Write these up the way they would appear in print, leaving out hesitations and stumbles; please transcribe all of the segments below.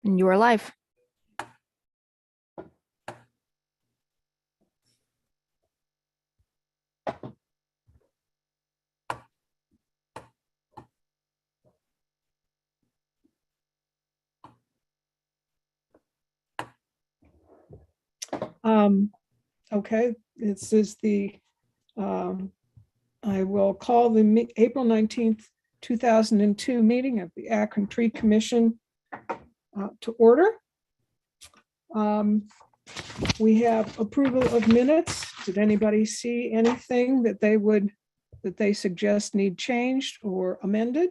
And you are live. Okay, this is the, I will call the April 19th, 2002 meeting of the Akron Tree Commission to order. We have approval of minutes. Did anybody see anything that they suggest need changed or amended?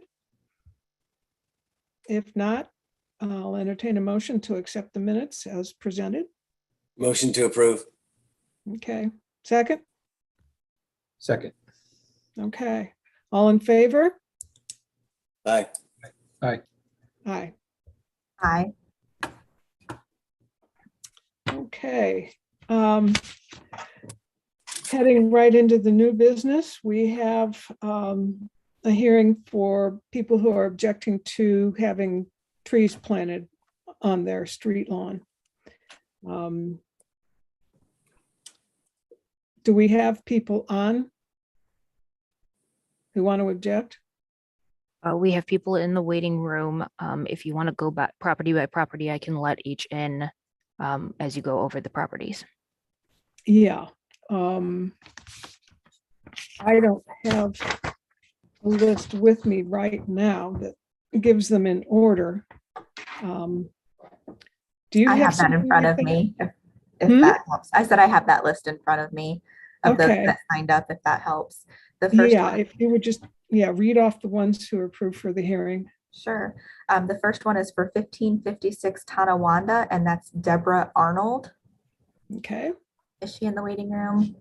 If not, I'll entertain a motion to accept the minutes as presented. Motion to approve. Okay, second? Second. Okay, all in favor? Aye. Aye. Aye. Aye. Okay. Heading right into the new business, we have a hearing for people who are objecting to having trees planted on their street lawn. Do we have people on who want to object? We have people in the waiting room. If you want to go back property by property, I can let each in as you go over the properties. Yeah. I don't have a list with me right now that gives them in order. Do you I have that something in front like of that? me, if that helps. I said I have that list in front of me of those Okay. that signed up, if that helps. The first Yeah, one, if you would just, read off the ones who are approved for the hearing. sure. The first one is for 1556 Tonawanda, and that's Deborah Arnold. Okay, Is she in the waiting room?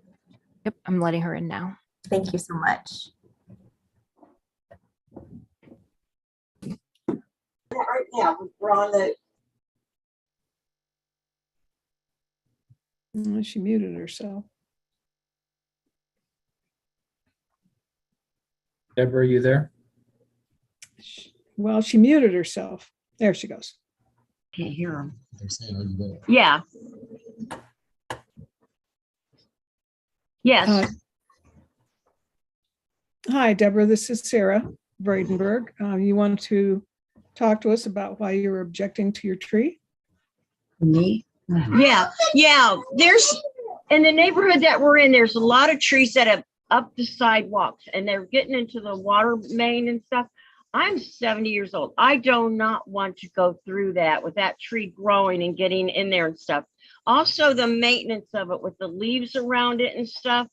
Yep, I'm letting her in now. Thank you so much. Right now, we're on the. She muted herself. Deborah, are you there? Well, she muted herself. There she goes. Can't hear them. They're saying, are you there? Yeah. Yes. Hi, Deborah, this is Sarah Bradenberg. You want to talk to us about why you're objecting to your tree? Me? Yeah. There's in the neighborhood that we're in, there's a lot of trees that have up the sidewalks and they're getting into the water main and stuff. I'm 70 years old. I do not want to go through that with that tree growing and getting in there and stuff. Also, the maintenance of it with the leaves around it and stuff.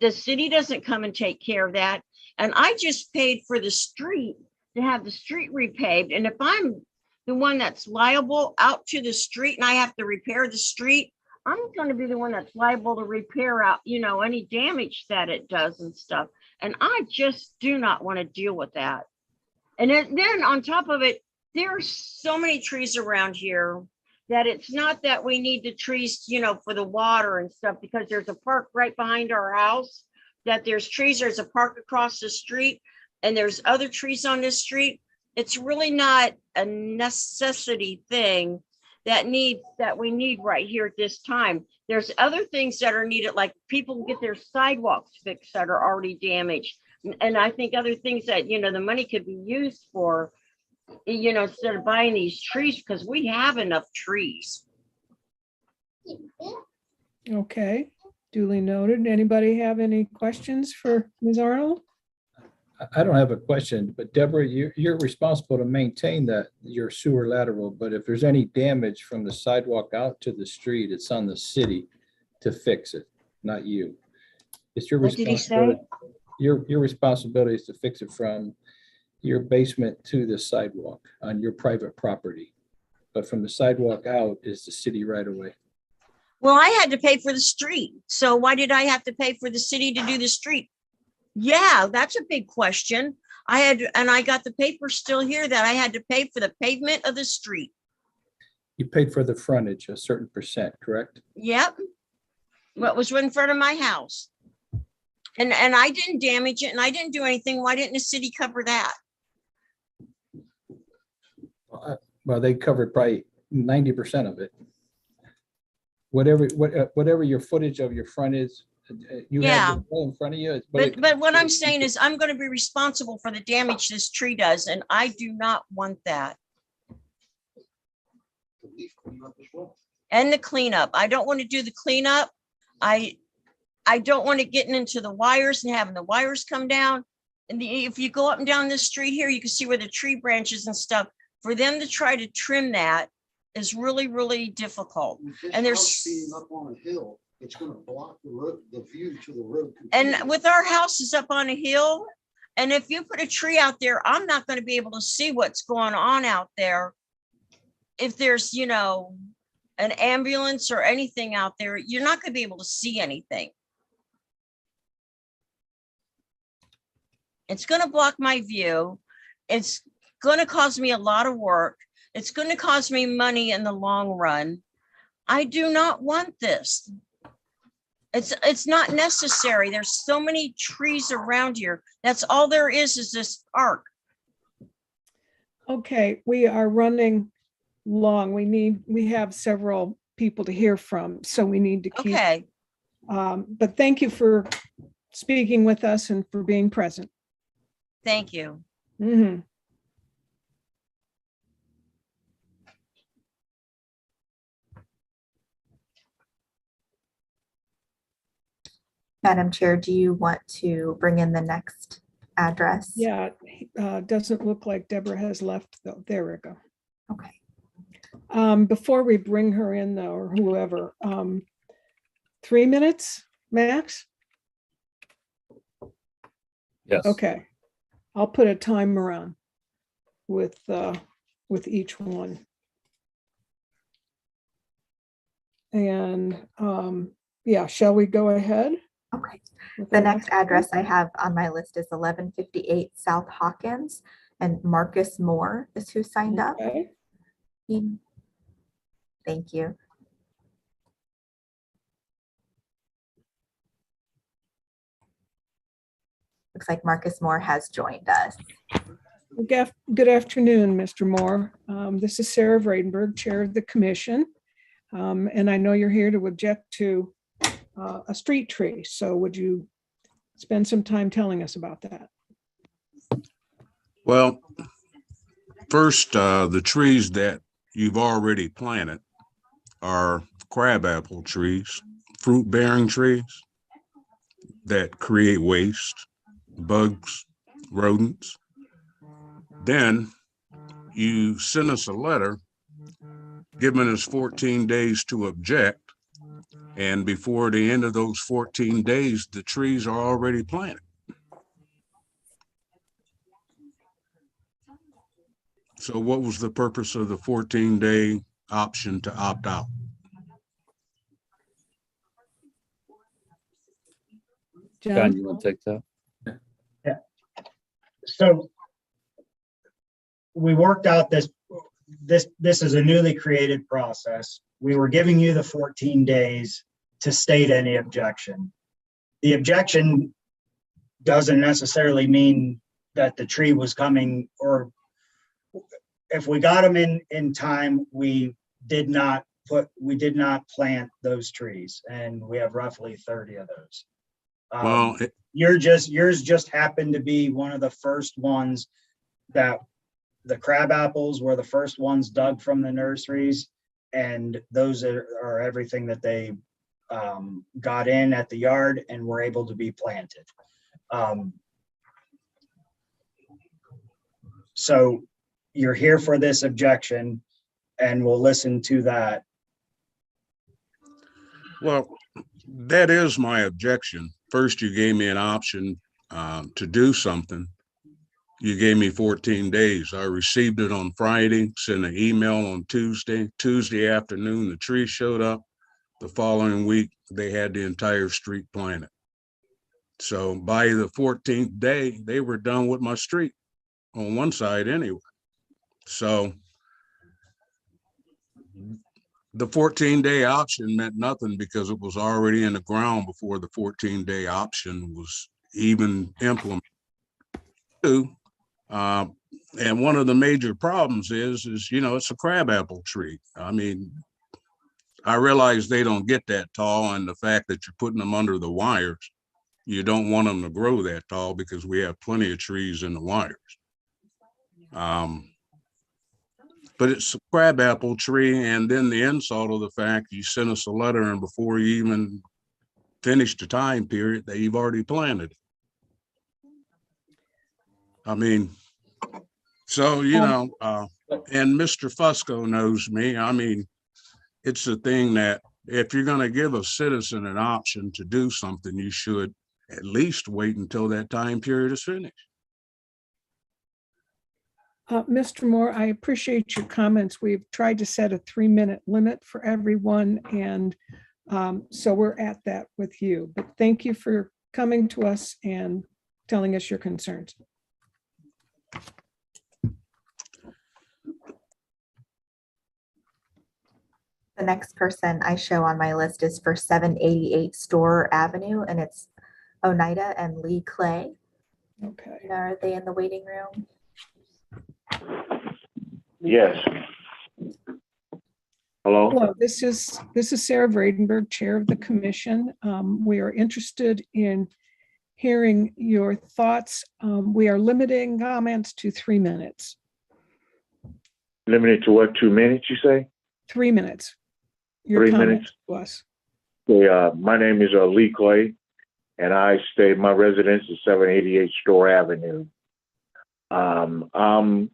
The city doesn't come and take care of that. And I just paid for the street to have the street repaved. And if I'm the one that's liable out to the street and I have to repair the street, I'm going to be the one that's liable to repair out, any damage that it does and stuff. And I just do not want to deal with that. And then on top of it, there are so many trees around here that it's not that we need the trees, for the water and stuff, because there's a park right behind our house, that there's trees, there's a park across the street, and there's other trees on this street. It's really not a necessity thing that we need right here at this time. There's other things that are needed, like people get their sidewalks fixed that are already damaged. And I think other things that, the money could be used for, instead of buying these trees, because we have enough trees. Okay, duly noted. Anybody have any questions for Ms. Arnold? I don't have a question, but Deborah, you're responsible to maintain your sewer lateral, but if there's any damage from the sidewalk out to the street, it's on the city to fix it, not you. It's your What did he responsibility. say? Your responsibility is to fix it from your basement to the sidewalk on your private property. But from the sidewalk out is the city right away. Well, I had to pay for the street. So why did I have to pay for the city to do the street? Yeah, that's a big question. And I got the paper still here that I had to pay for the pavement of the street. You paid for the frontage, a certain percent, correct? Yep. What was in front of my house. And I didn't damage it and I didn't do anything. Why didn't the city cover that? Well, they covered probably 90% of it. Whatever your footage of your front is, you have Yeah. the wall in front of you. But what I'm saying is I'm going to be responsible for the damage this tree does, and I do not want that. And the cleanup. I don't want to do the cleanup. I don't want to get into the wires and having the wires come down. And if you go up and down this street here, you can see where the tree branches and stuff. For them to try to trim that is really, really difficult. And there's being up on a hill, it's going to block the road, the view to the road. And with our houses up on a hill, and if you put a tree out there, I'm not going to be able to see what's going on out there. If there's, you know, an ambulance or anything out there, you're not going to be able to see anything. It's going to block my view. It's going to cause me a lot of work. It's going to cost me money in the long run. I do not want this. It's not necessary. There's so many trees around here. That's all there is this park. Okay, we are running long. We have several people to hear from, so we need to keep. Okay. But thank you for speaking with us and for being present. Thank you. Mhm. Madam Chair, do you want to bring in the next address? Yeah, doesn't look like Deborah has left though. There we go. Okay. Before we bring her in though, or whoever, 3 minutes max? Yes. Okay. I'll put a timer on with each one. And yeah, shall we go ahead? Okay. with The our next address I have on my list is 1158 South Hawkins, and Marcus Moore is who signed up. Okay. Thank you. Looks like Marcus Moore has joined us. Good afternoon, Mr. Moore. This is Sarah Vradenberg, Chair of the Commission. And I know you're here to object to a street tree. So would you spend some time telling us about that? Well, first, the trees that you've already planted are crabapple trees, fruit-bearing trees that create waste, bugs, rodents. Then you send us a letter giving us 14 days to object. And before the end of those 14 days, the trees are already planted. So what was the purpose of the 14-day option to opt out? John, you want to take that? So we worked out this is a newly created process. We were giving you the 14 days to state any objection. The objection doesn't necessarily mean that the tree was coming, or if we got them in time, we did not plant those trees, and we have roughly 30 of those. Well, Yours just happened to be one of the first ones that the crab apples were the first ones dug from the nurseries, and those are everything that they got in at the yard and were able to be planted. So you're here for this objection, and we'll listen to that. well, that is my objection. First, you gave me an option to do something. You gave me 14 days. I received it on Friday, sent an email on Tuesday. Tuesday afternoon, the tree showed up. The following week, they had the entire street planted. So by the 14th day, they were done with my street on one side anyway. So the 14-day option meant nothing because it was already in the ground before the 14-day option was even implemented. And one of the major problems is, it's a crabapple tree. I mean, I realize they don't get that tall, and the fact that you're putting them under the wires, you don't want them to grow that tall because we have plenty of trees in the wires. But it's a crabapple tree, and then the insult of the fact you sent us a letter, and before you even finished the time period that you've already planted it. I mean, so, and Mr. Fusco knows me. I mean, it's a thing that if you're going to give a citizen an option to do something, you should at least wait until that time period is finished. Mr. Moore, I appreciate your comments. We've tried to set a 3-minute limit for everyone, and so we're at that with you. But thank you for coming to us and telling us your concerns. The next person I show on my list is for 788 Store Avenue, and it's Oneida and Lee Clay. Okay. Are they in the waiting room? Yes. Hello? Hello, this is Sarah Vradenberg, Chair of the Commission. We are interested in hearing your thoughts. We are limiting comments to 3 minutes. Limited to what, 2 minutes, you say? 3 minutes. Your 3 comments minutes? to us. Okay, my name is Lee Clay, and my residence is 788 Store Avenue. I'm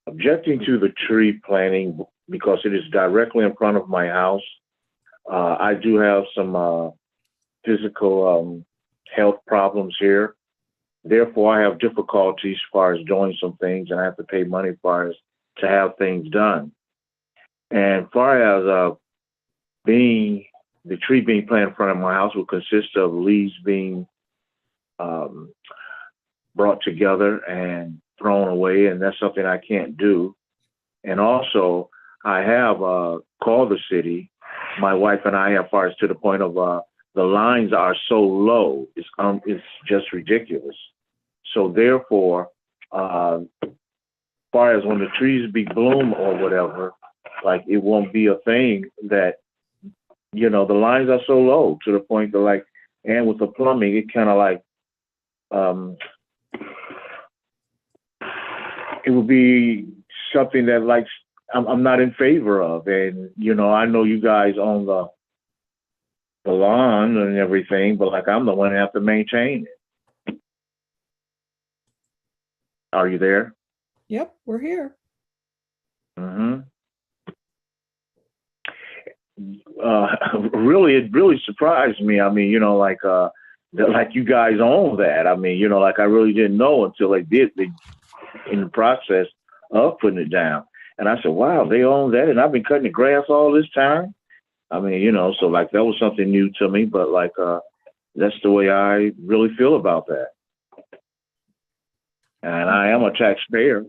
objecting to the tree planting because it is directly in front of my house. I do have some physical health problems here. Therefore, I have difficulties as far as doing some things, and I have to pay money as far as to have things done. And as far as the tree being planted in front of my house will consist of leaves being brought together and thrown away, and that's something I can't do. And also, I have called the city. My wife and I have, far as to the point of the lines are so low, it's just ridiculous. So therefore, far as when the trees be bloom or whatever, like it won't be a thing that, the lines are so low to the point that like, and with the plumbing, it kind of like, it would be something that like, I'm not in favor of. And, I know you guys own the lawn and everything, but like, I'm the one that have to maintain it. Are you there? Yep, we're here. Mm-hmm. Really, it really surprised me. I mean, that like you guys own that. I mean, like I really didn't know until they did in the process of putting it down. And I said, wow, they own that. And I've been cutting the grass all this time. I mean, so like that was something new to me, but like, that's the way I really feel about that. And I am a taxpayer.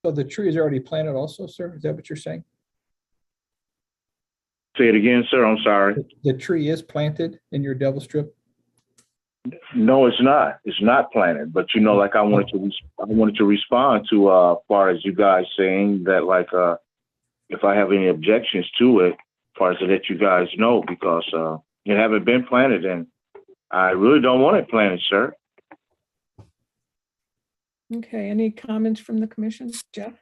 So the tree is already planted also, sir? Is that what you're saying? Say it again, sir. I'm sorry. The tree is planted in your devil strip? No, it's not. It's not planted. But like I wanted to respond to as far as you guys saying that like if I have any objections to it, as far as to let you guys know, because it haven't been planted and I really don't want it planted, sir. Okay, any comments from the commission? Jeff?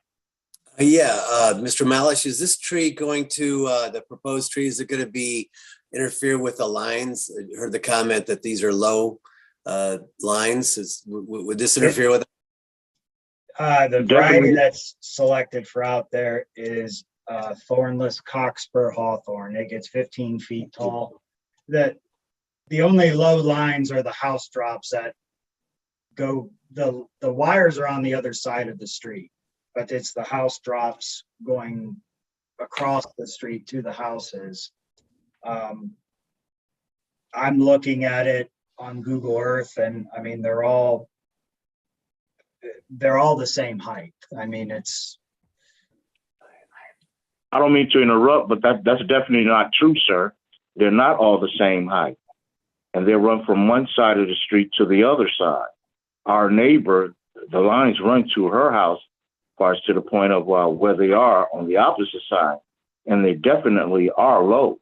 Mr. Malish, is this tree going to, the proposed tree, is it going to interfere with the lines? I heard the comment that these are low lines. Would this interfere with it? The variety that's selected for out there is thornless cockspur hawthorn. It gets 15 feet tall. The only low lines are the house drops that go, the wires are on the other side of the street, but it's the house drops going across the street to the houses. I'm looking at it on Google Earth, and I mean, they're all the same height. I mean, I don't mean to interrupt, but that's definitely not true, sir. They're not all the same height, and they run from one side of the street to the other side. our neighbor, the lines run to her house, as far as to the point of where they are on the opposite side, and they definitely are low.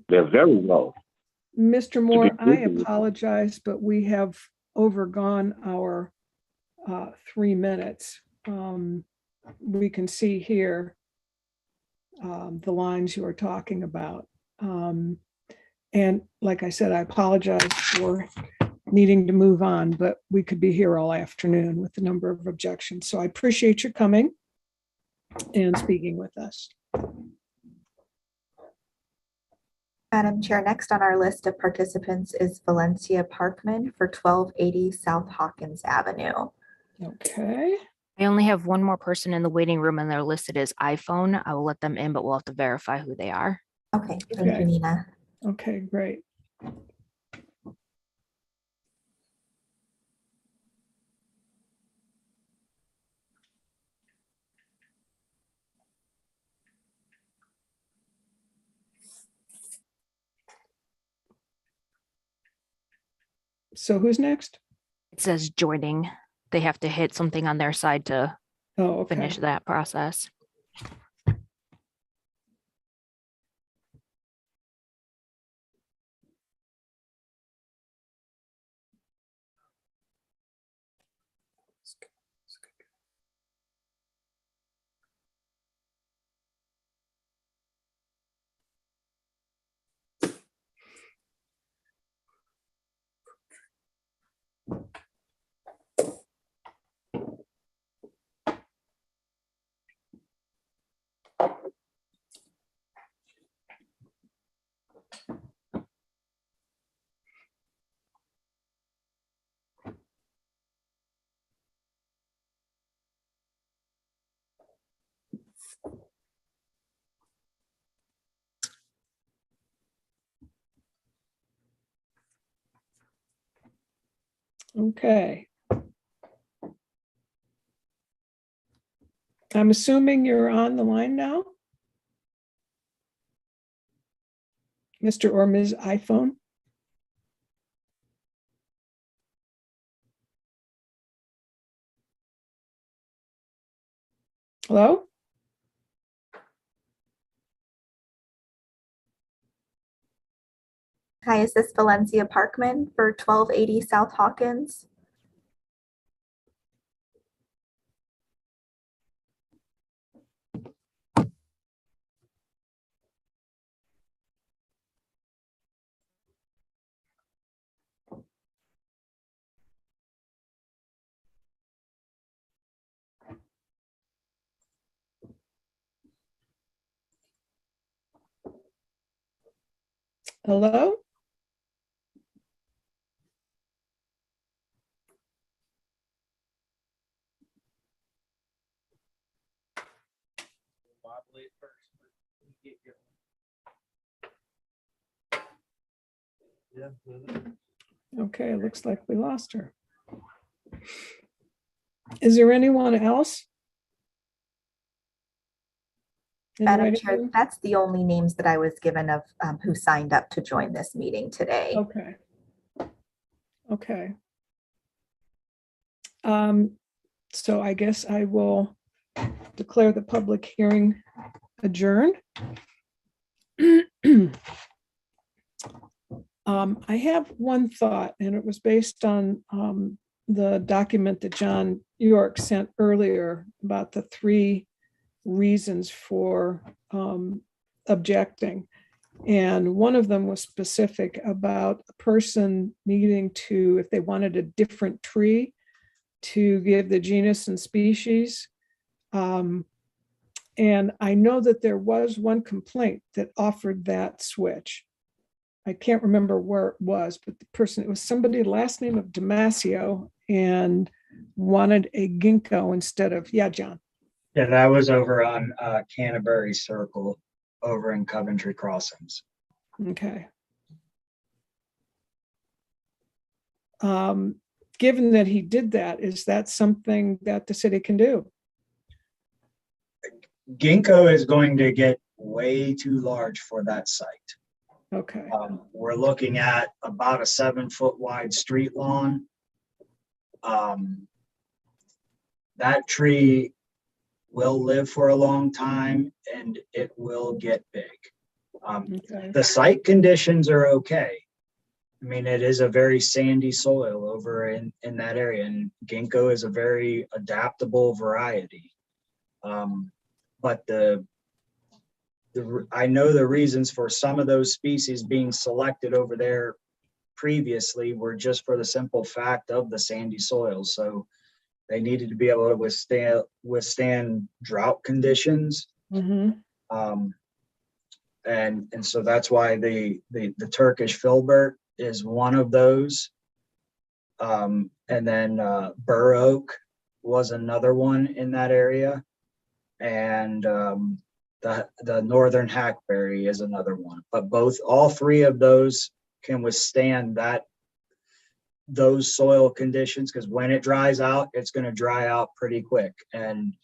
They're very low. Mr. Moore, I truthful. apologize, but we have overgone our 3 minutes. We can see here the lines you are talking about. And like I said, I apologize for needing to move on, but we could be here all afternoon with the number of objections. So I appreciate your coming and speaking with us. Madam Chair, next on our list of participants is Valencia Parkman for 1280 South Hawkins Avenue. Okay. I only have one more person in the waiting room and they're listed as iPhone. I will let them in, but we'll have to verify who they are. Okay, thank you, Nina. Okay, great. So who's next? It says joining. They have to hit something on their side to finish that process. Okay. I'm assuming you're on the line now? Mr. or Ms. iPhone? Hello? Hi, is this Valencia Parkman for 1280 South Hawkins? Hello? Okay, it looks like we lost her. Is there anyone else? Madam Chair, that's the only names that I was given of who signed up to join this meeting today. Okay. Okay. So I guess I will declare the public hearing adjourned. I have one thought, and it was based on the document that John York sent earlier about the 3 reasons for objecting. And one of them was specific about a person needing to, if they wanted a different tree, to give the genus and species. And I know that there was one complaint that offered that switch. I can't remember where it was, but the person, it was somebody last name of Damasio and wanted a ginkgo instead of, yeah, John. Yeah, that was over on Canterbury Circle over in Coventry Crossings. Okay. Given that he did that, is that something that the city can do? Ginkgo is going to get way too large for that site. Okay. We're looking at about a 7-foot wide street lawn. That tree will live for a long time and it will get big. Okay. The site conditions are okay. I mean, it is a very sandy soil over in that area, and ginkgo is a very adaptable variety. But I know the reasons for some of those species being selected over there previously were just for the simple fact of the sandy soil. So they needed to be able to withstand drought conditions. Mm-hmm. And so that's why the Turkish filbert is one of those. And then bur oak was another one in that area. And the northern hackberry is another one. But all three of those can withstand those soil conditions, because when it dries out, it's going to dry out pretty quick. And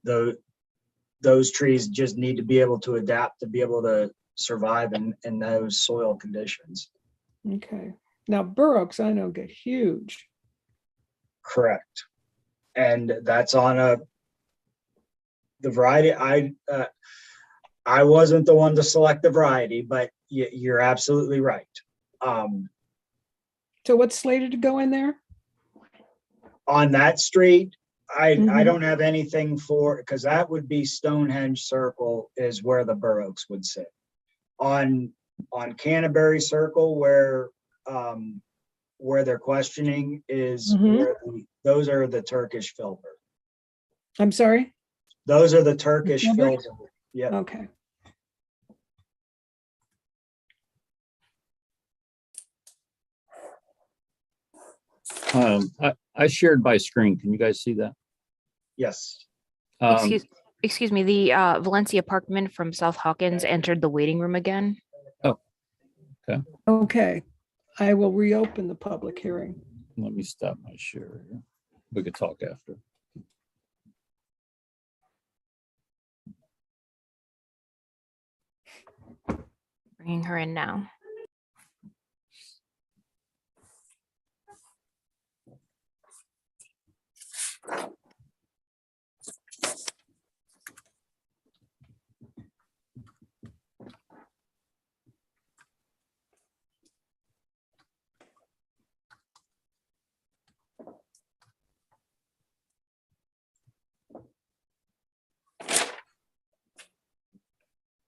those trees just need to be able to adapt to be able to survive in those soil conditions. Okay. Now, bur oaks, I know, get huge. Correct. And that's on the variety. I wasn't the one to select the variety, but you're absolutely right. So what's slated to go in there? On that street, I Mhm. don't have anything because that would be Stonehenge Circle is where the bur oaks would sit. On Canterbury Circle, where they're questioning is Mhm. where those are the Turkish filbert. I'm sorry? Those are the Turkish filbert? filbert. Yeah. Okay. I shared my screen. Can you guys see that? Yes. Excuse me, the Valencia Parkman from South Hawkins entered the waiting room again. Oh, okay. Okay. I will reopen the public hearing. Let me stop my share here. We could talk after. Bringing her in now.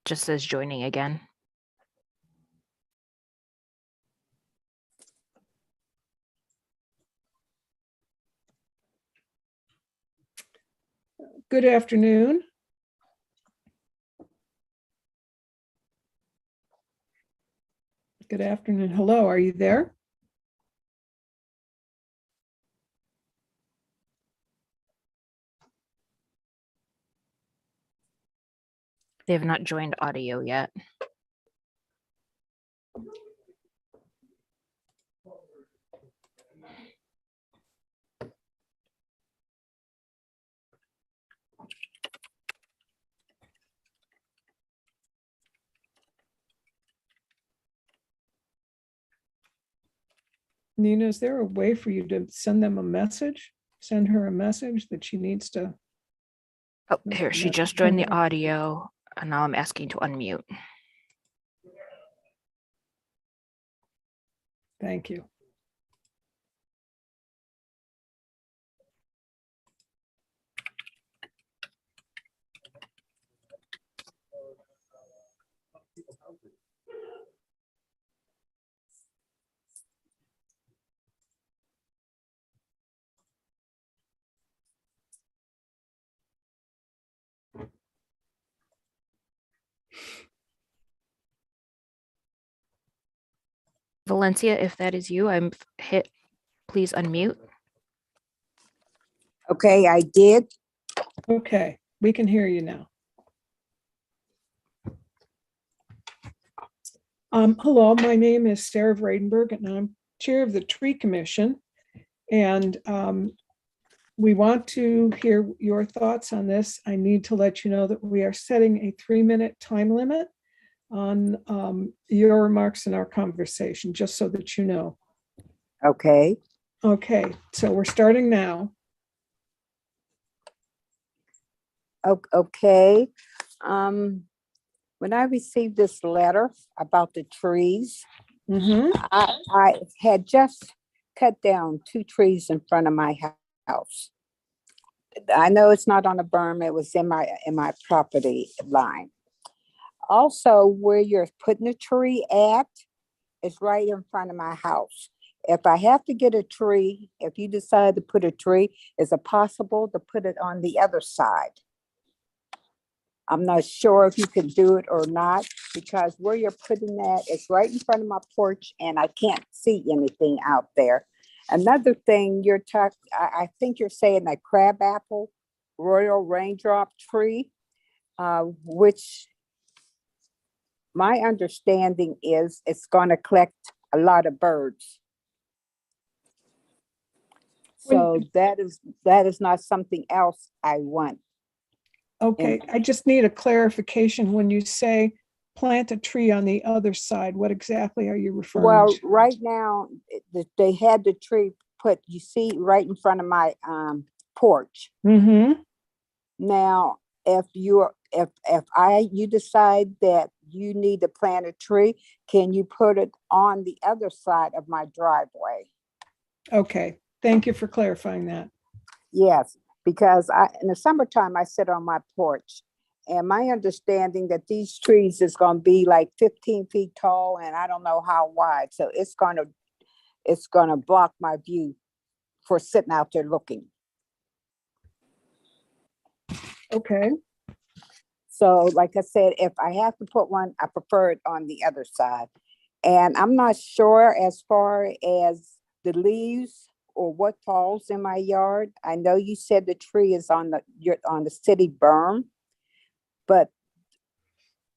Just says joining again. Good afternoon. Good afternoon. Hello, are you there? They have not joined audio yet. Nina, is there a way for you to send them a message? Send her a message that she needs to. Oh, here, she just joined the audio, and now I'm asking to unmute. Thank you. Valencia, if that is you, I'm hit. Please unmute. Okay, I did. Okay, we can hear you now. Hello, my name is Sarah Vradenberg, and I'm chair of the Tree Commission. And we want to hear your thoughts on this. I need to let you know that we are setting a 3-minute time limit. on your remarks in our conversation, just so that you know. Okay. Okay, so we're starting now. Okay. When I received this letter about the trees, I had just cut down 2 trees in front of my house. I know it's not on a berm, it was in my property line. Also, where you're putting the tree at is right in front of my house. If I have to get a tree, if you decide to put a tree, is it possible to put it on the other side? I'm not sure if you can do it or not, because where you're putting that is right in front of my porch and I can't see anything out there. Another thing I think you're saying that crabapple, royal raindrop tree, which my understanding is it's going to collect a lot of birds. So that is not something else I want. Okay, I just need a clarification. When you say plant a tree on the other side, what exactly are you referring Well, to? right now, they had the tree put, you see, right in front of my porch. Now, if you decide that you need to plant a tree, can you put it on the other side of my driveway? Okay, thank you for clarifying that. Yes, because in the summertime, I sit on my porch. And my understanding that these trees is going to be like 15 feet tall and I don't know how wide. So it's going to block my view for sitting out there looking. Okay. So like I said, if I have to put one, I prefer it on the other side. And I'm not sure as far as the leaves or what falls in my yard. I know you said the tree is on the city berm, but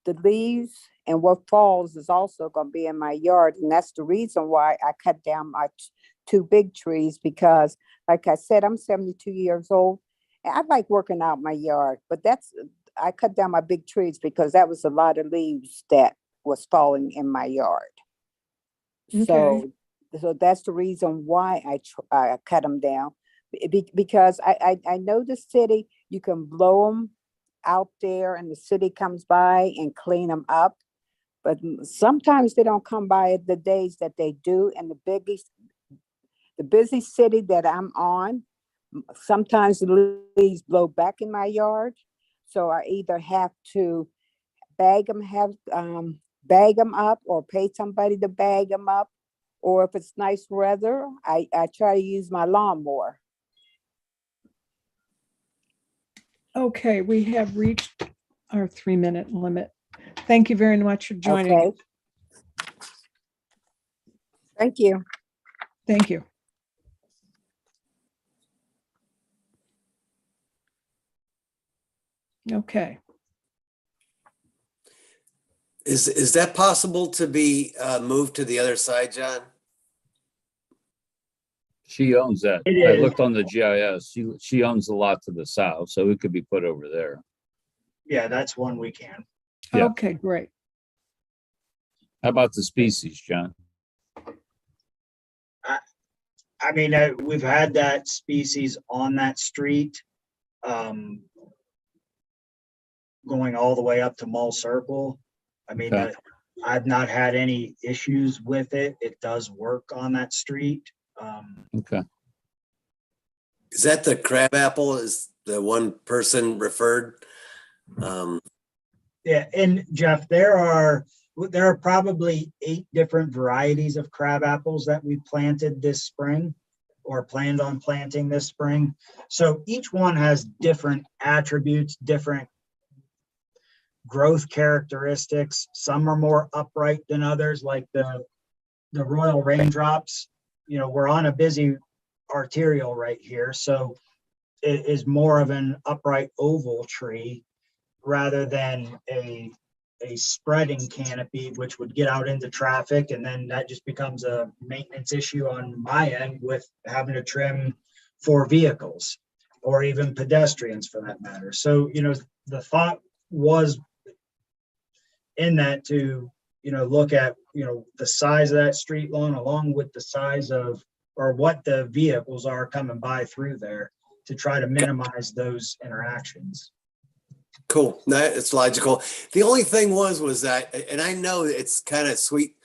the leaves and what falls is also going to be in my yard. And that's the reason why I cut down my 2 big trees, because like I said, I'm 72 years old and I like working out my yard, but I cut down my big trees because that was a lot of leaves that was falling in my yard. Okay. So that's the reason why I cut them down, because I know the city, you can blow them out there and the city comes by and clean them up, but sometimes they don't come by the days that they do. And the busy city that I'm on, sometimes the leaves blow back in my yard. So I either have to bag them up or pay somebody to bag them up. Or if it's nice weather, I try to use my lawnmower. Okay, we have reached our 3-minute limit. Thank you very much for joining. Okay. Thank you. Thank you. Okay. Is that possible to be moved to the other side, John? She owns that. It I is. looked on the GIS. She owns the lot to the south, so it could be put over there. Yeah, that's one we can. Yeah. Okay, great. How about the species, John? I mean, we've had that species on that street, going all the way up to Mall Circle. I mean, Okay. I've not had any issues with it. It does work on that street. Okay. Is that the crabapple? Is the one person referred? Yeah, and Jeff, there are probably 8 different varieties of crab apples that we planted this spring or planned on planting this spring. So each one has different attributes, different growth characteristics. Some are more upright than others, like the royal raindrops. You know, we're on a busy arterial right here, so it is more of an upright oval tree rather than a spreading canopy, which would get out into traffic, and then that just becomes a maintenance issue on my end with having to trim for vehicles or even pedestrians for that matter. So, you know, the thought was in that to, look at, the size of that street lawn along with the size of, or what the vehicles are coming by through there to try to minimize those interactions. Cool. No, it's logical. The only thing was that, and I know it's kind of sweet.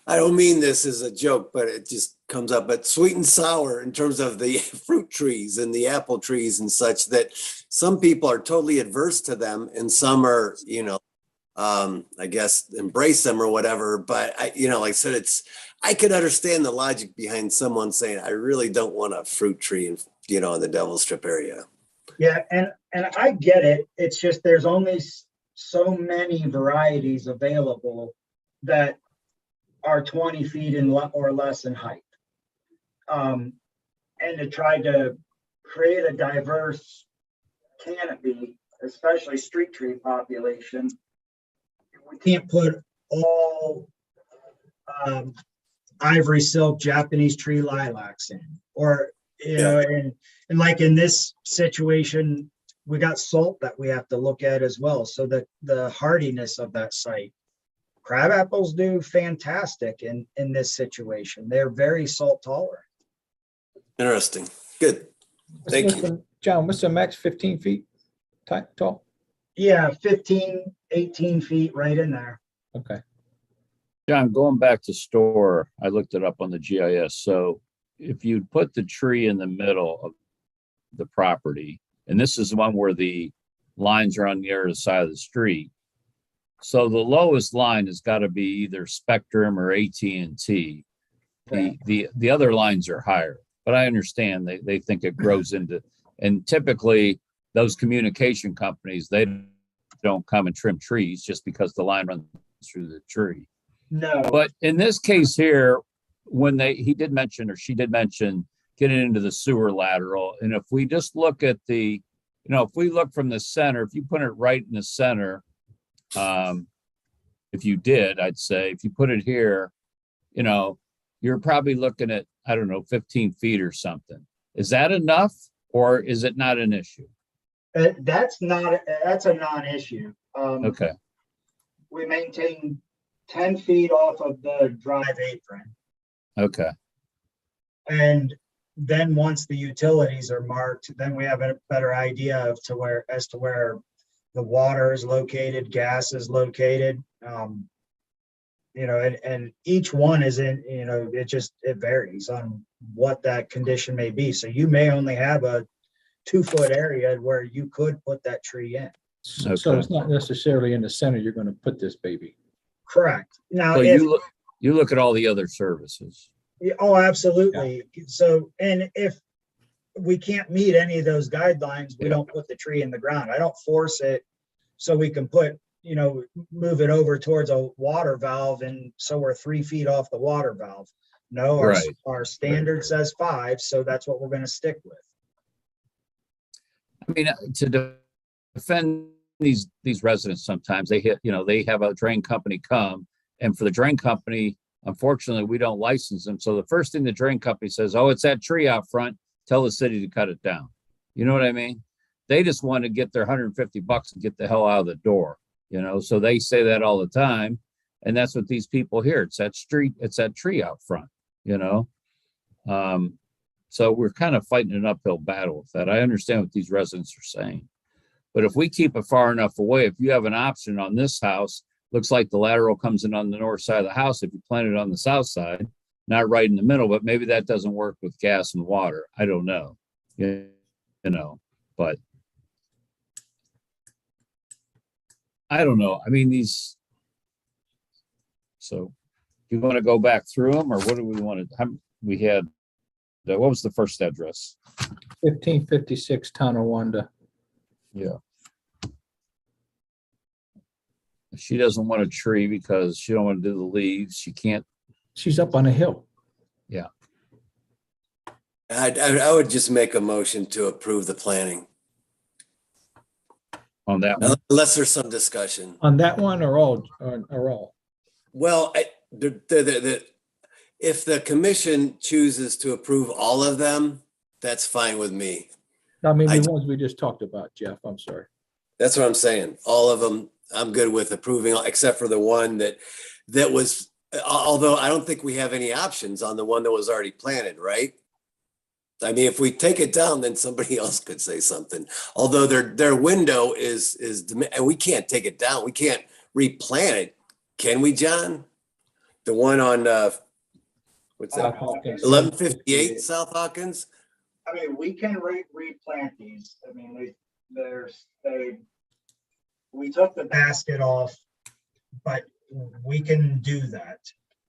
I don't mean this as a joke, but it just comes up, but sweet and sour in terms of the fruit trees and the apple trees and such, that some people are totally adverse to them and some are, I guess, embrace them or whatever. But like I said, I could understand the logic behind someone saying, I really don't want a fruit tree in the Devil's Strip area. Yeah, and I get it. It's just there's only so many varieties available that are 20 feet or less in height. And to try to create a diverse canopy, especially street tree population, we can't put all ivory silk Japanese tree lilacs in, or and like in this situation, we got salt that we have to look at as well. So that the hardiness of that site, crab apples do fantastic in this situation. They're very salt tolerant. Interesting. Good. Thank you. John, what's the max 15 feet tall? Yeah, 15, 18 feet right in there. Okay. John, going back to store, I looked it up on the GIS. So if you put the tree in the middle of the property, and this is the one where the lines are on the other side of the street. So the lowest line has got to be either Spectrum or AT&T. The other lines are higher, but I understand they think it grows into, and typically those communication companies, they don't come and trim trees just because the line runs through the tree. No. But in this case here, when he did mention, or she did mention, getting into the sewer lateral. And if we just look at the, if we look from the center, if you put it right in the center, if you did, I'd say, if you put it here, you're probably looking at, 15 feet or something. Is that enough, or is it not an issue? That's a non-issue. Okay. We maintain 10 feet off of the drive apron. Okay. And then once the utilities are marked, then we have a better idea of where the water is located, gas is located. And each one is in, it varies on what that condition may be. So you may only have a 2-foot area where you could put that tree in. So it's not necessarily in the center you're going to put this baby. Correct. Now, so you look at all the other services. Oh, absolutely. Yeah. So, and if we can't meet any of those guidelines, we don't put the tree in the ground. I don't force it so we can move it over towards a water valve. And so we're 3 feet off the water valve. No, our standard says 5. So that's what we're going to stick with. I mean, to defend these residents, sometimes they have a drain company come, and for the drain company, unfortunately, we don't license them. So the first thing the drain company says, oh, it's that tree out front, tell the city to cut it down. You know what I mean? They just want to get their $150 and get the hell out of the door, so they say that all the time. And that's what these people hear. It's that tree out front, So we're kind of fighting an uphill battle with that. I understand what these residents are saying. But if we keep it far enough away, if you have an option on this house, looks like the lateral comes in on the north side of the house. If you plant it on the south side, not right in the middle, but maybe that doesn't work with gas and water. I don't know, but I don't know. I mean, so you want to go back through them, or what do we want to, we had, what was the first address? 1556 Tonawanda. Yeah. She doesn't want a tree because she don't want to do the leaves. She can't. She's up on a hill. Yeah. I would just make a motion to approve the planning. On that one? Unless there's some discussion. On that one or all? Well, if the commission chooses to approve all of them, that's fine with me. I mean, the ones we just talked about, Jeff, I'm sorry. That's what I'm saying. All of them, I'm good with approving, except for the one that was, although I don't think we have any options on the one that was already planted, right? I mean, if we take it down, then somebody else could say something. Although their window is, and we can't take it down. We can't replant it. Can we, John? The one on, what's that? South Hawkins. 1158 South Hawkins? I mean, we can replant these. I mean, we took the basket off, but we can do that.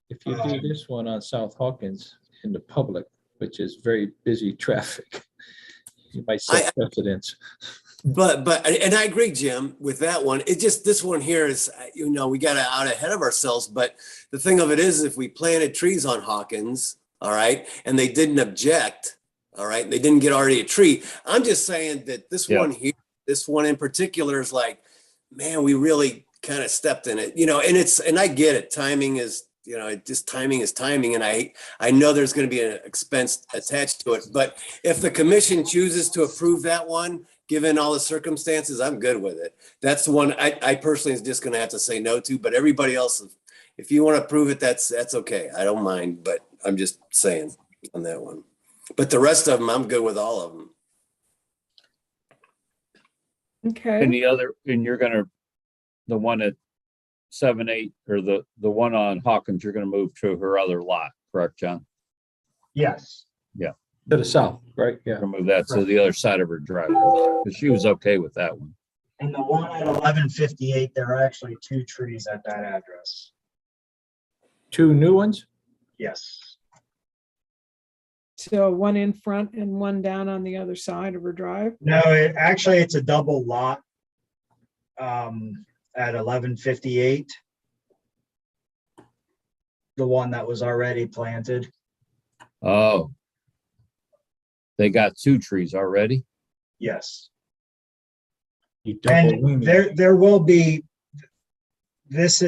If you do this one on South Hawkins in the public, which is very busy traffic, you might set precedents. But and I agree, Jim, with that one. It just, this one here is, we got out ahead of ourselves. But the thing of it is, if we planted trees on Hawkins, all right, and they didn't object, all right, they didn't get already a tree. I'm just saying that this one here, this one in particular is like, man, we really kind of stepped in it, and I get it. Timing is, timing is timing. And I know there's going to be an expense attached to it. But if the commission chooses to approve that one, given all the circumstances, I'm good with it. That's the one I personally is just going to have to say no to. But everybody else, if you want to approve it, that's okay. I don't mind. But I'm just saying on that one. But the rest of them, I'm good with all of them. Okay. And the one at 7-8 or the one on Hawkins, you're going to move to her other lot, correct, John? Yes. Yeah. To the south, right? Yeah. Move that to the other side of her driveway, because she was okay with that one. And the one at 1158, there are actually 2 trees at that address. 2 new ones? Yes. So one in front and one down on the other side of her drive? No, it's a double lot at 1158. The one that was already planted. Oh. They got 2 trees already? Yes. And And there will be, this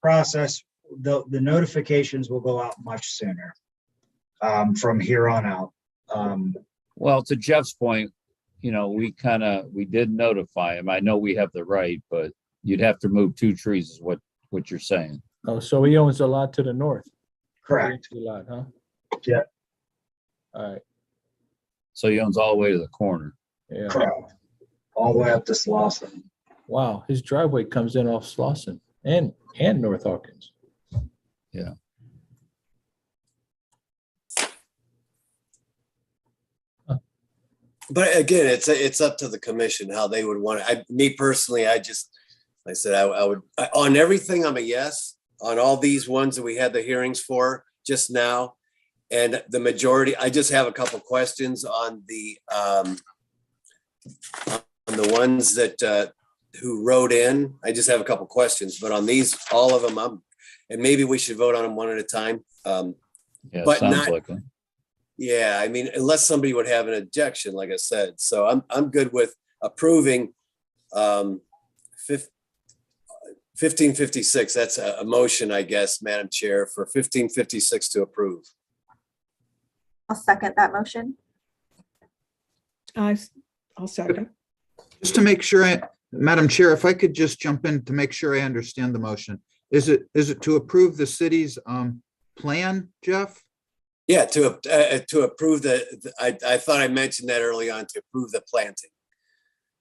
process, the notifications will go out much sooner from here on out. Well, to Jeff's point, we did notify him. I know we have the right, but you'd have to move 2 trees is what you're saying. Oh, so he owns a lot to the north. Correct. A lot, huh? Yeah. All right. So he owns all the way to the corner. Yeah. Correct. All the way up to Slauson. Wow, his driveway comes in off Slauson and North Hawkins. Yeah. But again, it's up to the commission how they would want it. Me personally, I would, on everything, I'm a yes. On all these ones that we had the hearings for just now, and the majority, I just have a couple questions on the ones that who wrote in. I just have a couple questions, but on these, all of them, and maybe we should vote on them one at a time. Yeah, but sounds not, like it. yeah, I mean, unless somebody would have an objection, like I said. So I'm good with approving 1556. That's a motion, I guess, Madam Chair, for 1556 to approve. I'll second that motion. I'll second. Just to make sure, Madam Chair, if I could just jump in to make sure I understand the motion. Is it to approve the city's plan, Jeff? Yeah, to approve I thought I mentioned that early on, to approve the planting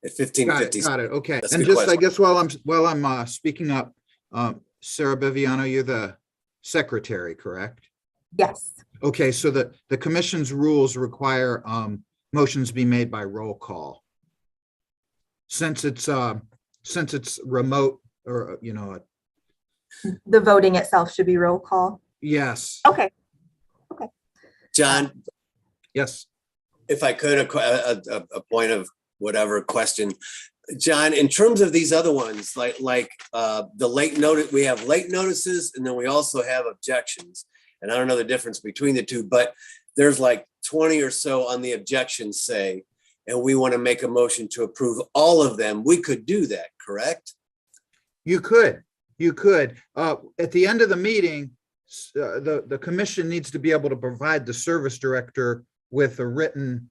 at 1556. Got it. Okay. That's a And good just, I question. guess while I'm speaking up, Sarah Biviano, you're the secretary, correct? Yes. Okay, so the commission's rules require motions be made by roll call. Since it's remote, or The voting itself should be roll call. yes. Okay. John, Yes. if I could, a point of whatever question. John, in terms of these other ones, like the late notice, we have late notices, and then we also have objections. And I don't know the difference between the two, but there's like 20 or so on the objections, say, and we want to make a motion to approve all of them. We could do that, correct? You could. At the end of the meeting, the commission needs to be able to provide the service director with a written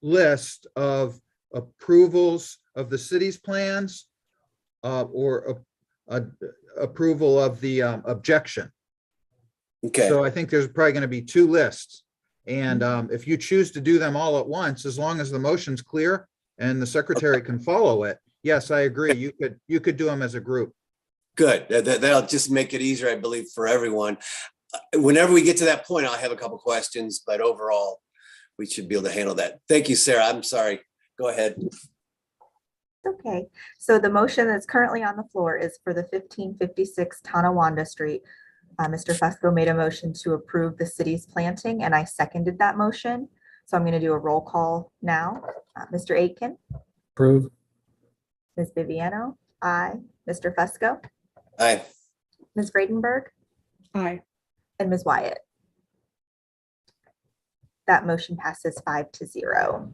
list of approvals of the city's plans, or approval of the objection. Okay, So I think there's probably going to be two lists. And if you choose to do them all at once, as long as the motion's clear and the secretary can follow it, yes, I agree. You could do them as a group. good. That'll just make it easier, I believe, for everyone. Whenever we get to that point, I'll have a couple questions, but overall, we should be able to handle that. Thank you, Sarah. I'm sorry. Go ahead. Okay, so the motion that's currently on the floor is for the 1556 Tonawanda Street. Mr. Fusco made a motion to approve the city's planting, and I seconded that motion. So I'm going to do a roll call now. Mr. Aitken, Approve. Ms. Viviano, aye. Mr. Fusco, Aye. Ms. Vredenberg, Aye. and Ms. Wyatt. That motion passes 5-0.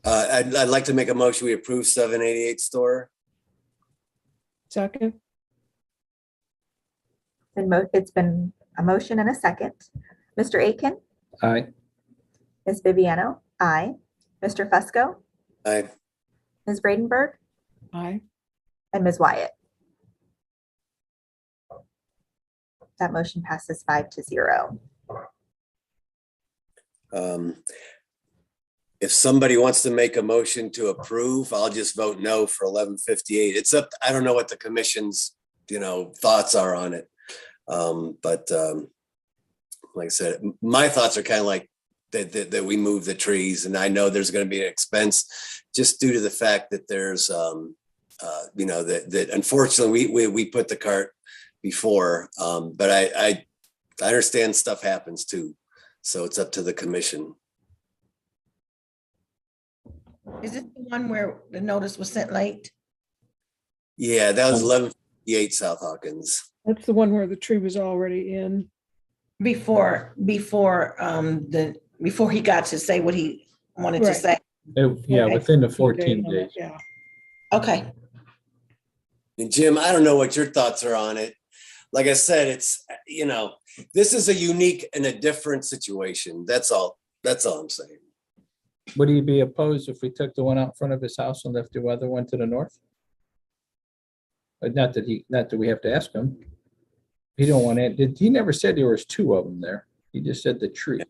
I'd like to make a motion. We approve 788 store. Second. It's been a motion and a second. Mr. Aitken, Aye. Ms. Viviano, aye. Mr. Fusco, Aye. Ms. Vredenberg, Aye. and Ms. Wyatt. That motion passes 5-0. If somebody wants to make a motion to approve, I'll just vote no for 1158. It's up, I don't know what the commission's, thoughts are on it. But like I said, my thoughts are kind of like that we move the trees, and I know there's going to be an expense just due to the fact that there's, that unfortunately we put the cart before, but I understand stuff happens too. So it's up to the commission. Is this the one where the notice was sent late? Yeah, that was 1158 South Hawkins. That's the one where the tree was already in. Before he got to say what he wanted to Right. say. Yeah, within the 14 days. Yeah. Okay. And Jim, I don't know what your thoughts are on it. Like I said, it's, this is a unique and a different situation. That's all I'm saying. Would he be opposed if we took the one out in front of his house and left the other one to the north? But not that we have to ask him. He don't want it. He never said there was two of them there. He just said the tree.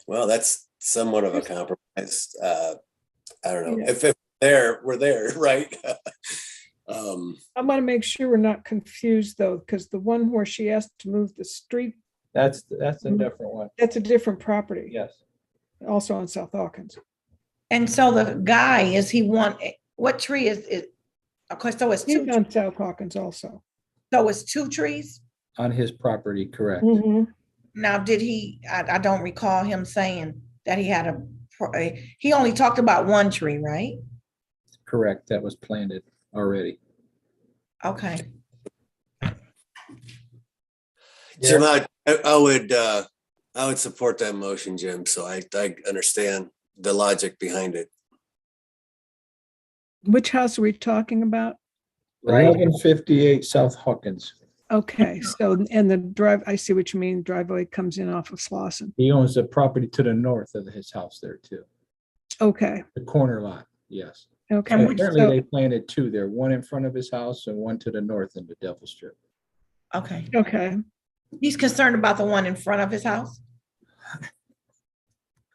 Well, that's somewhat of a compromise. I don't know. Yeah. If we're there, right? I want to make sure we're not confused though, because the one where she asked to move the street, That's a different one. that's a different property. Yes. Also on South Hawkins. And so the guy, what tree is it? Of course, so it's He's two. on South Hawkins also. So it's two trees? On his property, correct. Mhm. Now, did he, I don't recall him saying that he had he only talked about one tree, right? Correct. That was planted already. Okay. Jim, I would support that motion, Jim. So I understand the logic behind it. Which house are we talking about? 1158 South Hawkins. Okay, so, and the I see what you mean. Driveway comes in off of Slauson. He owns the property to the north of his house there too. Okay, The corner lot, yes. okay. Apparently So- they planted two there, one in front of his house and one to the north in the Devil Strip. Okay. Okay, He's concerned about the one in front of his house?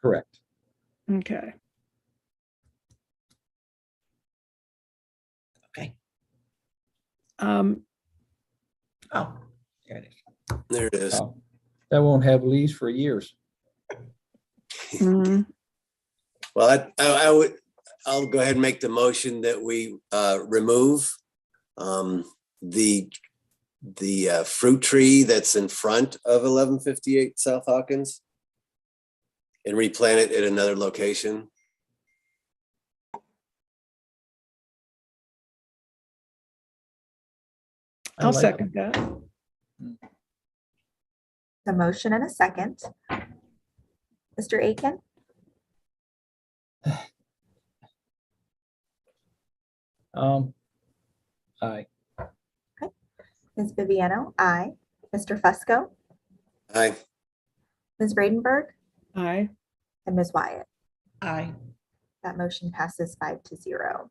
Correct. okay. Okay. Oh, there it is. There it is. Oh, that won't have leaves for years. mhm. Well, I'll go ahead and make the motion that we remove the fruit tree that's in front of 1158 South Hawkins and replant it at another location. I'll second that. The motion and a second. Mr. Aitken, Aye. Ms. Viviano, aye. Mr. Fusco, Aye. Ms. Vredenberg, Aye. and Ms. Wyatt. Aye. That motion passes 5-0.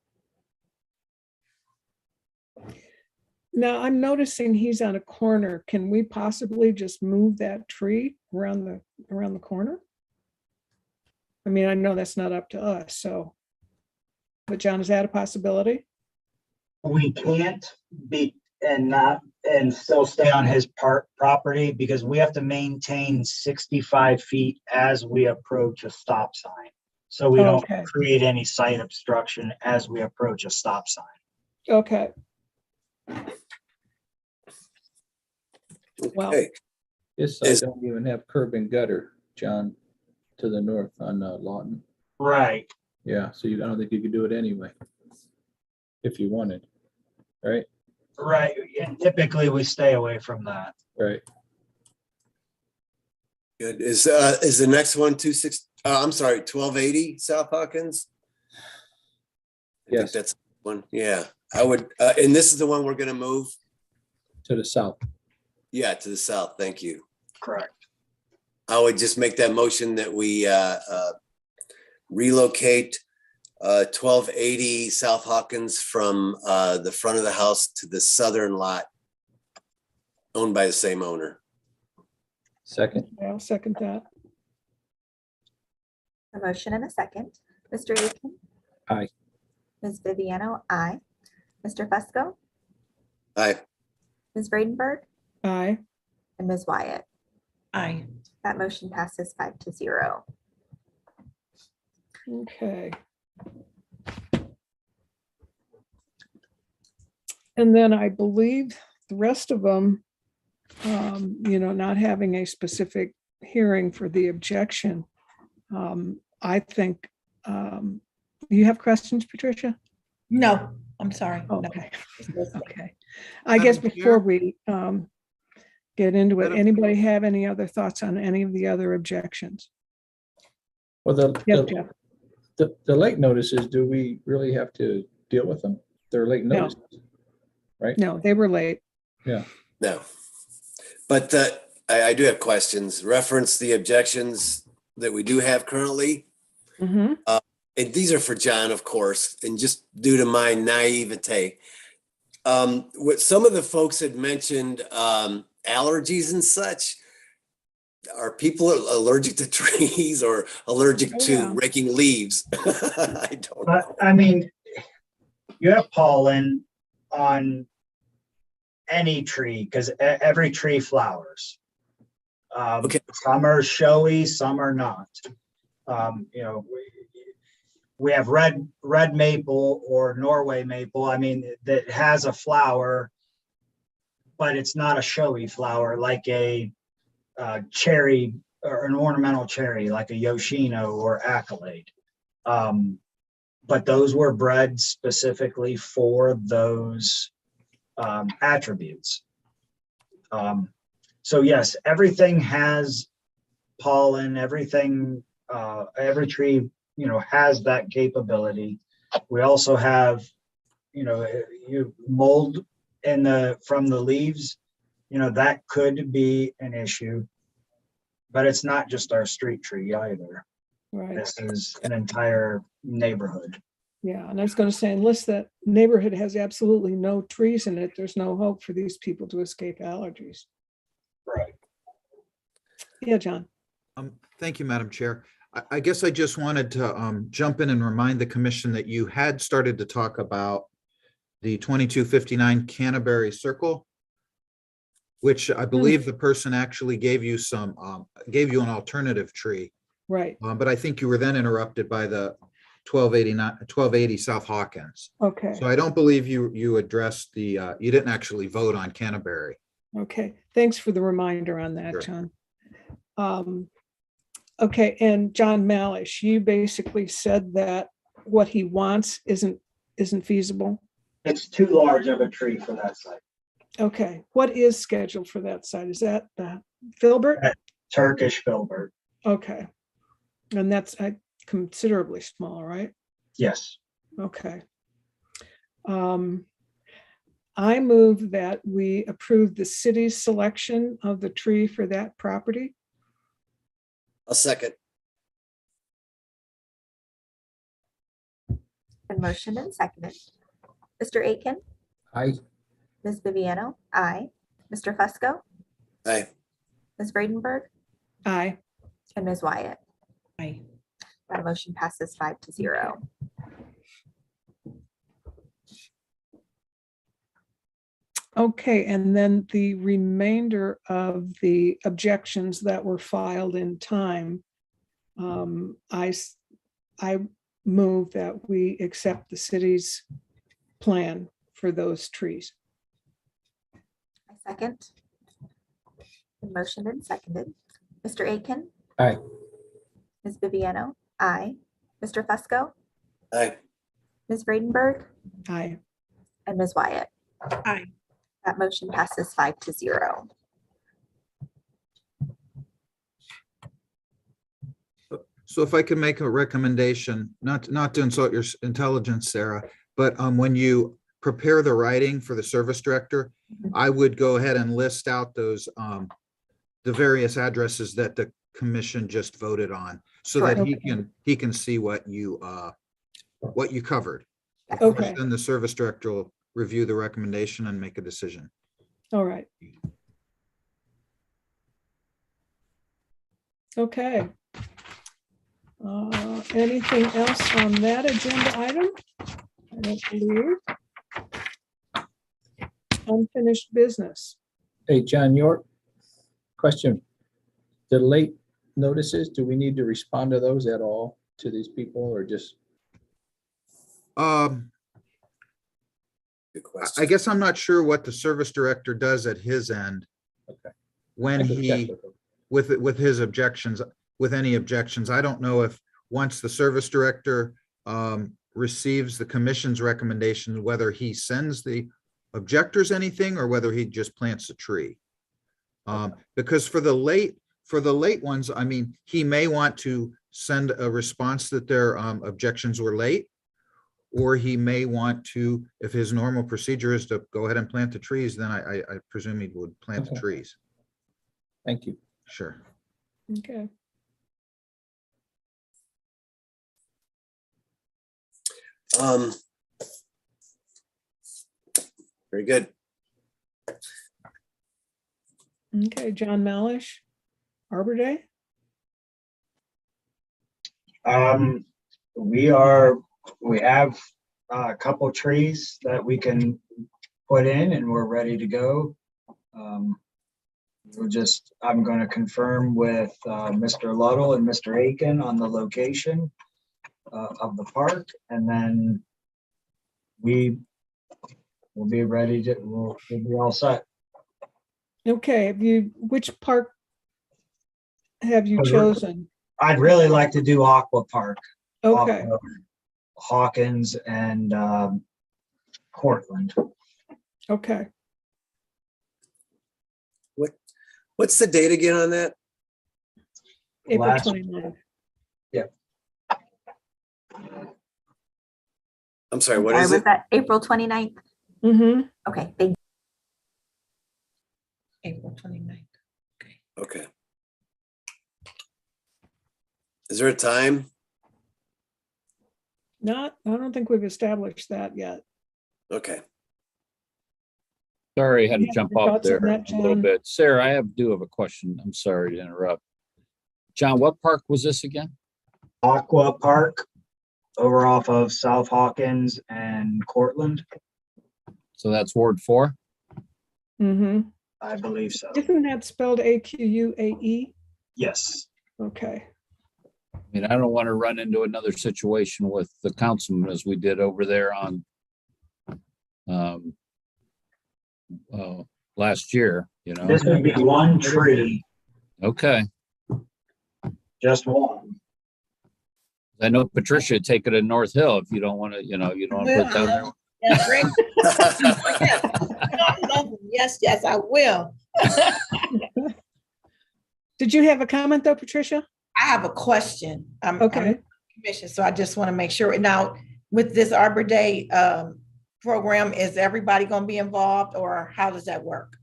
Now I'm noticing he's on a corner. Can we possibly just move that tree around the corner? I mean, I know that's not up to us, so. But John, is that a possibility? We can't be and still stay on his property because we have to maintain 65 feet as we approach a stop sign. So we don't Okay. create any site obstruction as we approach a stop sign. Okay. Well, Okay, This side Is- don't even have curb and gutter, John, to the north on Lawton. Right. Yeah, so I don't think you could do it anyway. If you wanted, right? Right. And typically we stay away from that. Right. good. Is the next one 1280 South Hawkins? I think Yes. that's one. Yeah, I would, and this is the one we're gonna move? To the south. Yeah, to the south. Thank you. Correct. I would just make that motion that we relocate 1280 South Hawkins from the front of the house to the southern lot owned by the same owner. Second. I'll second that. A motion and a second. Mr. Aiken? Aye. Ms. Viviano, aye. Mr. Fusco? Aye. Ms. Bradenberg? Aye. And Ms. Wyatt? Aye. That motion passes 5-0. Okay. And then I believe the rest of them, not having a specific hearing for the objection. I think, you have questions, Patricia? No, I'm sorry. No. Okay. Okay. I guess Madam before Chair? we get into it, Madam- anybody have any other thoughts on any of the other objections? Well, Yes, Jeff. the late notices, do we really have to deal with them? They're late No. notices, right? No, they were late. Yeah. No. But I do have questions. Reference the objections that we do have currently. Mhm. And these are for John, of course, and just due to my naivete. What some of the folks had mentioned, allergies and such. Are people allergic to trees or allergic Oh, to yeah. raking leaves? I don't But know. I mean, you have pollen on any tree because every tree flowers. Okay. Some are showy, some are not. We have red maple or Norway maple. I mean, that has a flower, but it's not a showy flower like a cherry or an ornamental cherry, like a Yoshino or Accolade. But those were bred specifically for those attributes. So yes, everything has pollen, everything, every tree, has that capability. We also have, you mold from the leaves, that could be an issue, but it's not just our street tree either. Right. This is an entire neighborhood. Yeah, and I was going to say, unless that neighborhood has absolutely no trees in it, there's no hope for these people to escape allergies. Right. Yeah, John. Thank you, Madam Chair. I guess I just wanted to jump in and remind the commission that you had started to talk about the 2259 Canterbury Circle, which I believe the person actually gave you an alternative tree. Right. But I think you were then interrupted by the 1280 South Hawkins. Okay. So I don't believe you addressed you didn't actually vote on Canterbury. Okay. Thanks for the reminder on that, Sure. John. Okay. And John Malish, you basically said that what he wants isn't feasible. It's too large of a tree for that site. Okay. What is scheduled for that site? Is that Filbert? Turkish filbert. Okay. And that's considerably small, right? Yes. Okay. I move that we approve the city's selection of the tree for that property. A second. Been motioned and seconded. Mr. Aiken, Aye. Ms. Viviano, aye. Mr. Fusco, Aye. Ms. Bradenberg, Aye. and Ms. Wyatt. Aye. That motion passes 5-0. Okay, and then the remainder of the objections that were filed in time, I move that we accept the city's plan for those trees. I second. Been motioned and seconded. Mr. Aiken, Aye. Ms. Viviano, aye. Mr. Fusco, Aye. Ms. Bradenberg, Aye. and Ms. Wyatt. Aye. That motion passes 5-0. So if I can make a recommendation, not to insult your intelligence, Sarah, but when you prepare the writing for the service director, I would go ahead and list out those, the various addresses that the commission just voted on, so that he can see what you covered. Of course, Okay. then the service director will review the recommendation and make a decision. All right. Okay. Anything else on that agenda item? I don't believe. Unfinished business. Hey, John, your question, the late notices, do we need to respond to those at all to these people or just? Good question. I guess I'm not sure what the service director does at his end. Okay. When I could check he, with them. with his objections, with any objections, I don't know if once the service director receives the commission's recommendation, whether he sends the objectors anything or whether he just plants a tree. Because for the late ones, I mean, he may want to send a response that their objections were late, or he may want to, if his normal procedure is to go ahead and plant the trees, then I presume he would plant the Okay. trees. Thank you. Sure. Okay. Very good. Okay, John Malish, Arbor Day. We have a couple trees that we can put in and we're ready to go. I'm going to confirm with Mr. Luddle and Mr. Aiken on the location of the park, and then we'll be ready to, we'll be all set. Okay, which park have you chosen? I'd really like to do Aqua Park. off Okay, of Hawkins and Cortland. okay. What's the date again on that? April Last- 29th. I'm sorry, what Sorry, is was it? that April 29th? Mm-hmm. Okay, thank April 29th. Okay. Is there a time? I don't think we've established that yet. Okay. Sorry, I had to Yeah, jump your off thoughts on there that, a little John? bit. Sarah, I do have a question. I'm sorry to interrupt. John, what park was this again? Aqua Park over off of South Hawkins and Cortland. So that's Ward 4? Mm-hmm. I believe so. Isn't that spelled AQUAE? Yes. Okay. I mean, I don't want to run into another situation with the councilman as we did over there on last year, you know? This would be one tree, Okay. just one. I know Patricia would take it to North Hill if you don't want to, you don't want to put down there. Yeah, great. Yes, I will. Did you have a comment though, Patricia? I have a question. I'm Okay. commission, so I just want to make sure. Now, with this Arbor Day program, is everybody going to be involved, or how does that work?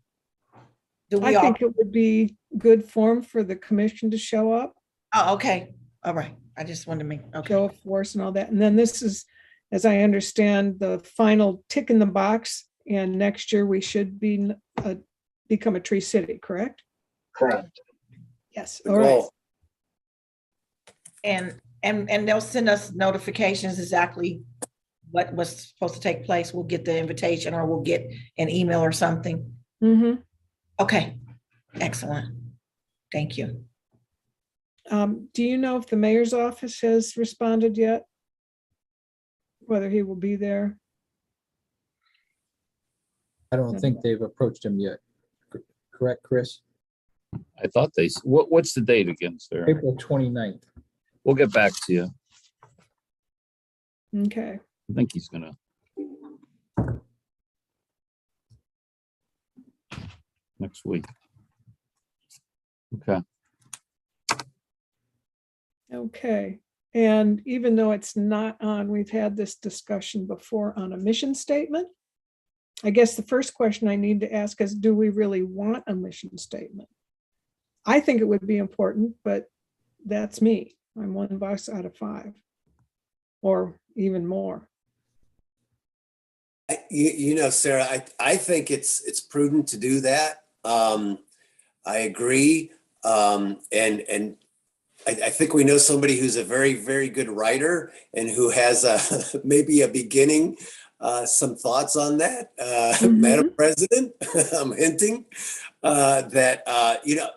Do we I all? think it would be good form for the commission to show up, Oh, okay. All right. I just wanted to make, okay. show of force and all that. And then this is as I understand, the final tick in the box, and next year we should be become a tree city, correct? Correct. Yes, The all right. goal. And they'll send us notifications exactly what was supposed to take place. We'll get the invitation or we'll get an email or something. Mhm. Okay, excellent. Thank you. Do you know if the mayor's office has responded yet? Whether he will be there? I don't think they've approached him yet. Correct, Chris? I thought what's the date again, sir? April 29th. We'll get back to you. Okay. I think he's gonna. Next week. Okay. Okay. And even though it's not on, we've had this discussion before on a mission statement. I guess the first question I need to ask is, do we really want a mission statement? I think it would be important, but that's me. I'm one box out of 5 or even more. You know, Sarah, I think it's prudent to do that. I agree. And I think we know somebody who's a very, very good writer and who has maybe a beginning, some thoughts on that. Madam President, I'm hinting that, you know,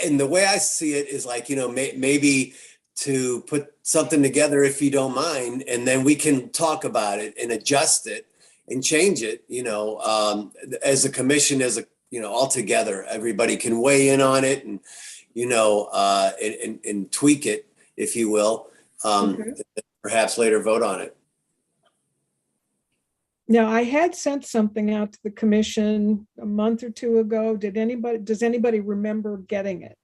and the way I see it is like, you know, maybe to put something together, if you don't mind, and then we can talk about it and adjust it and change it, you know, as a commission, you know, all together, everybody can weigh in on it and, you know, and tweak it, if you will, perhaps later vote on it. Now, I had sent something out to the commission a month or 2 ago. Does anybody remember getting it?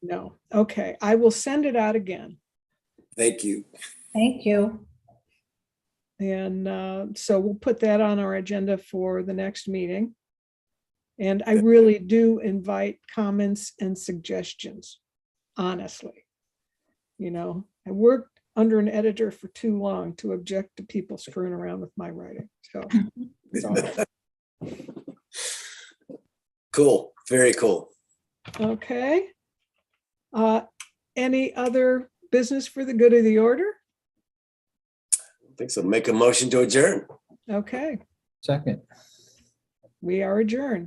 No. Okay, I will send it out again. Thank you. Thank you. And so we'll put that on our agenda for the next meeting. And I really do invite comments and suggestions, honestly. You know, I worked under an editor for too long to object to people screwing around with my writing. So it's all right. Cool. Very cool. Okay. Any other business for the good of the order? I think so. Make a motion to adjourn. Okay, Second. we are adjourned.